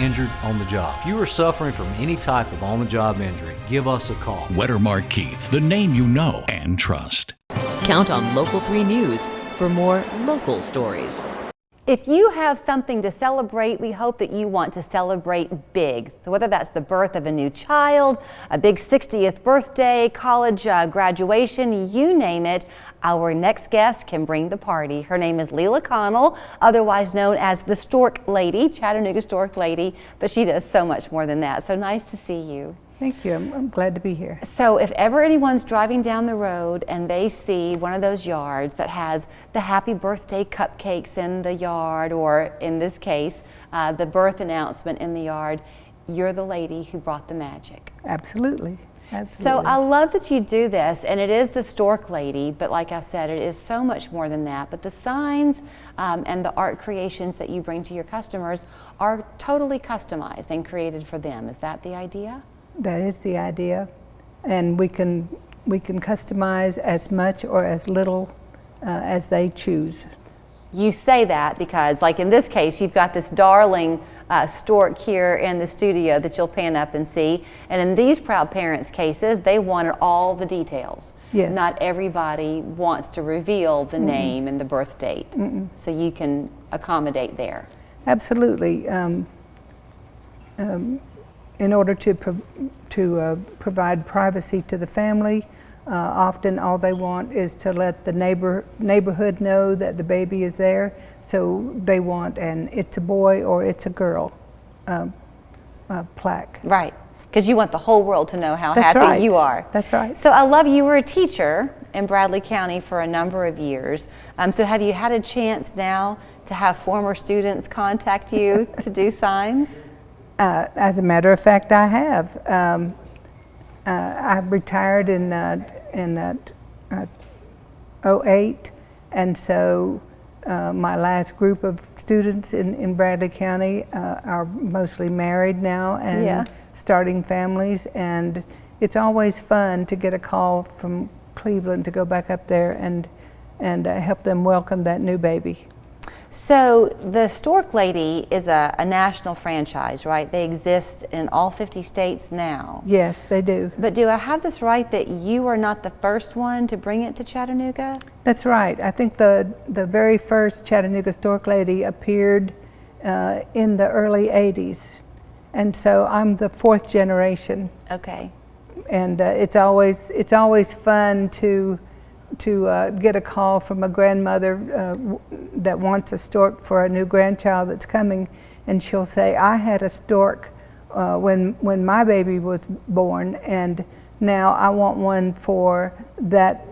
injured on the job. If you are suffering from any type of on-the-job injury, give us a call. Wettermark Keith, the name you know and trust. Count on Local 3 News for more local stories. If you have something to celebrate, we hope that you want to celebrate big. So whether that's the birth of a new child, a big 60th birthday, college graduation, you name it, our next guest can bring the party. Her name is Leela Connell, otherwise known as the Stork Lady, Chattanooga Stork Lady, but she does so much more than that. So nice to see you. Thank you. I'm glad to be here. So if ever anyone's driving down the road and they see one of those yards that has the happy birthday cupcakes in the yard, or in this case, the birth announcement in the yard, you're the lady who brought the magic. Absolutely. Absolutely. So I love that you do this, and it is the Stork Lady, but like I said, it is so much more than that. But the signs and the art creations that you bring to your customers are totally customized and created for them. Is that the idea? That is the idea, and we can customize as much or as little as they choose. You say that because, like in this case, you've got this darling stork here in the studio that you'll pan up and see. And in these proud parents' cases, they wanted all the details. Yes. Not everybody wants to reveal the name and the birth date. So you can accommodate there. Absolutely. In order to provide privacy to the family, often all they want is to let the neighborhood know that the baby is there. So they want an "it's a boy" or "it's a girl" plaque. Right, because you want the whole world to know how That's happy right. you are. That's right. So I love you were a teacher in Bradley County for a number of years. So have you had a chance now to have former students contact you to do signs? As a matter of fact, I have. I retired in '08, and so my last group of students in Bradley County are mostly married now and starting families, and it's always fun to get a call from Cleveland to go back up there and help them welcome that new baby. So the Stork Lady is a national franchise, right? They exist in all 50 states now. Yes, they do. But do I have this right that you are not the first one to bring it to Chattanooga? That's right. I think the very first Chattanooga Stork Lady appeared in the early '80s. And so I'm the fourth generation. Okay. And it's always fun to get a call from a grandmother that wants a stork for a new grandchild that's coming, and she'll say, "I had a stork when my baby was born, and now I want one for that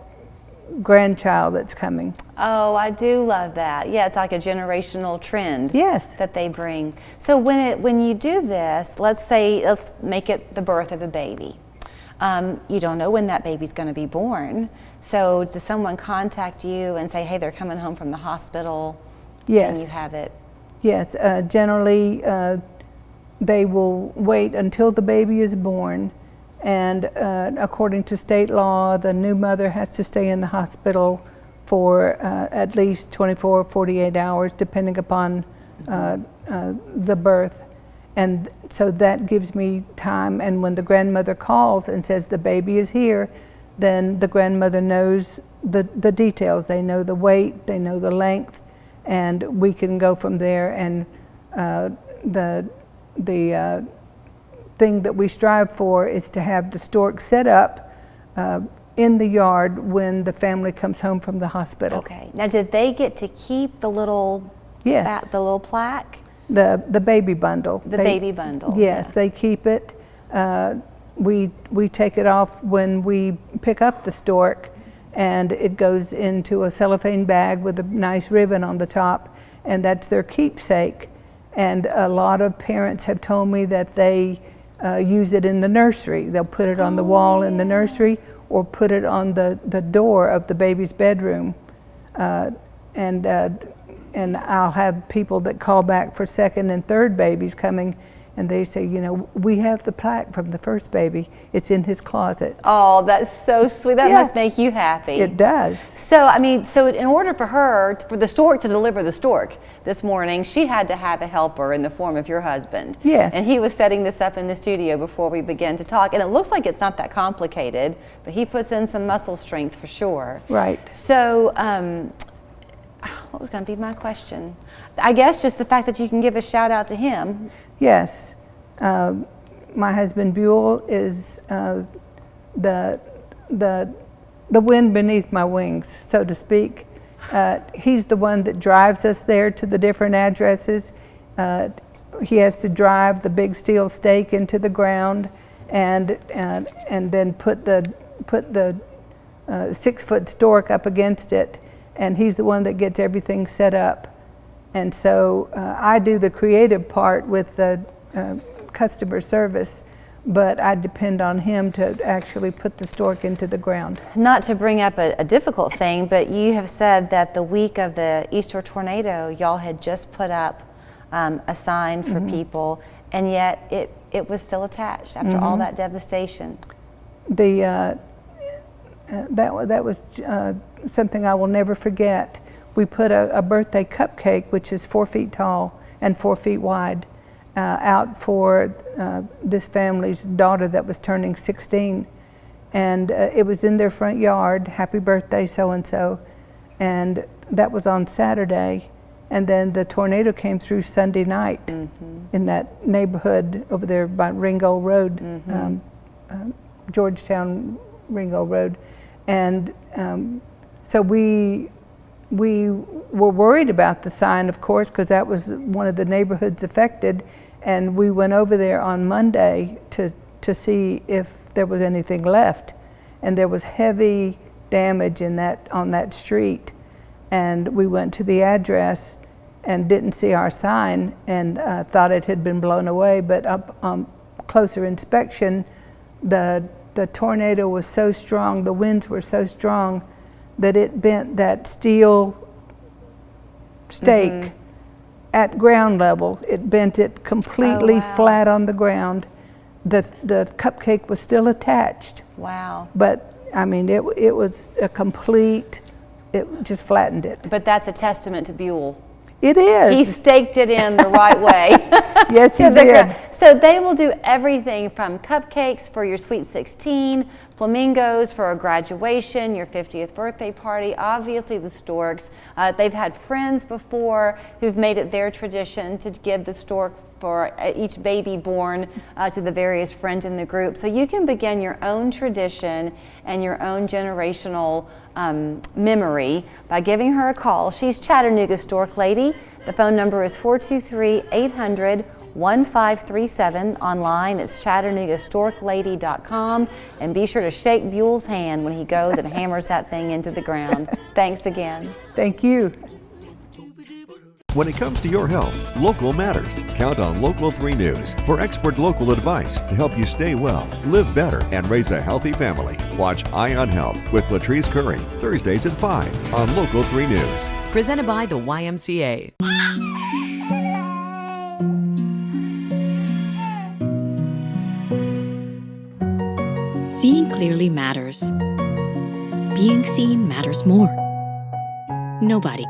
grandchild that's coming." Oh, I do love that. Yeah, it's like a generational trend. Yes. That they bring. So when you do this, let's make it the birth of a baby. You don't know when that baby's going to be born. So does someone contact you and say, hey, they're coming home from the hospital? Yes. Can you have it? Yes. Generally, they will wait until the baby is born. And according to state law, the new mother has to stay in the hospital for at least 24 or 48 hours, depending upon the birth. And so that gives me time, and when the grandmother calls and says the baby is here, then the grandmother knows the details. They know the weight, they know the length, and we can go from there. And the thing that we strive for is to have the stork set up in the yard when the family comes home from the hospital. Okay. Now, did they get to keep the little the little plaque? The baby bundle. The baby bundle. Yes, they keep it. We take it off when we pick up the stork, and it goes into a cellophane bag with a nice ribbon on the top, and that's their keepsake. And a lot of parents have told me that they use it in the nursery. They'll put it on the wall in the nursery, or put it on the door of the baby's bedroom. And I'll have people that call back for second and third babies coming, And they say, you know, we have the plaque from the first baby. It's in his closet. Oh, that's so sweet. That Yeah. must make you happy. It does. So, I mean, so in order for the stork to deliver the stork this morning, she had to have a helper in the form of your husband. Yes. And he was setting this up in the studio before we began to talk. And it looks like it's not that complicated, but he puts in some muscle strength for sure. Right. So, what was going to be my question? I guess just the fact that you can give a shout out to him. Yes. My husband Buell is the wind beneath my wings, so to speak. He's the one that drives us there to the different addresses. He has to drive the big steel stake into the ground and then put the 6-foot stork up against it, and he's the one that gets everything set up. And so I do the creative part with the customer service, but I depend on him to actually put the stork into the ground. Not to bring up a difficult thing, but you have said that the week of the Easter tornado, y'all had just put up a sign for people, and yet it was still attached after all that devastation. That was something I will never forget. We put a birthday cupcake, which is 4 feet tall and 4 feet wide, out for this family's daughter that was turning 16. And it was in their front yard, happy birthday so-and-so. And that was on Saturday. And then the tornado came through Sunday night in that neighborhood over there by Ringo Road, Georgetown Ringo Road. And so we were worried about the sign, of course, because that was one of the neighborhoods affected, and we went over there on Monday to see if there was anything left, and there was heavy damage on that street, and we went to the address and didn't see our sign and thought it had been blown away, but up closer inspection, the tornado was so strong, the winds were so strong that it bent that steel stake at ground level. It bent it completely flat on the ground. The cupcake was still attached. Wow. But I mean, it was a complete, it just flattened it. But that's a testament to Buell. It is. He staked it in the right way. Yes, he did. So they will do everything from cupcakes for your Sweet 16, flamingos for a graduation, your 50th birthday party, obviously the storks. They've had friends before who've made it their tradition to give the stork for each baby born to the various friends in the group. So you can begin your own tradition and your own generational memory by giving her a call. She's Chattanooga Stork Lady. The phone number is 423-800-1537. Online, it's ChattanoogaStorkLady.com. And be sure to shake Buell's hand when he goes and hammers that thing into the ground. Thanks again. Thank you. When it comes to your health, local matters. Count on Local 3 News for expert local advice to help you stay well, live better, and raise a healthy family. Watch Eye on Health with Latrice Curry, Thursdays at 5 on Local 3 News. Presented by the YMCA. Seeing clearly matters. Being seen matters more. Nobody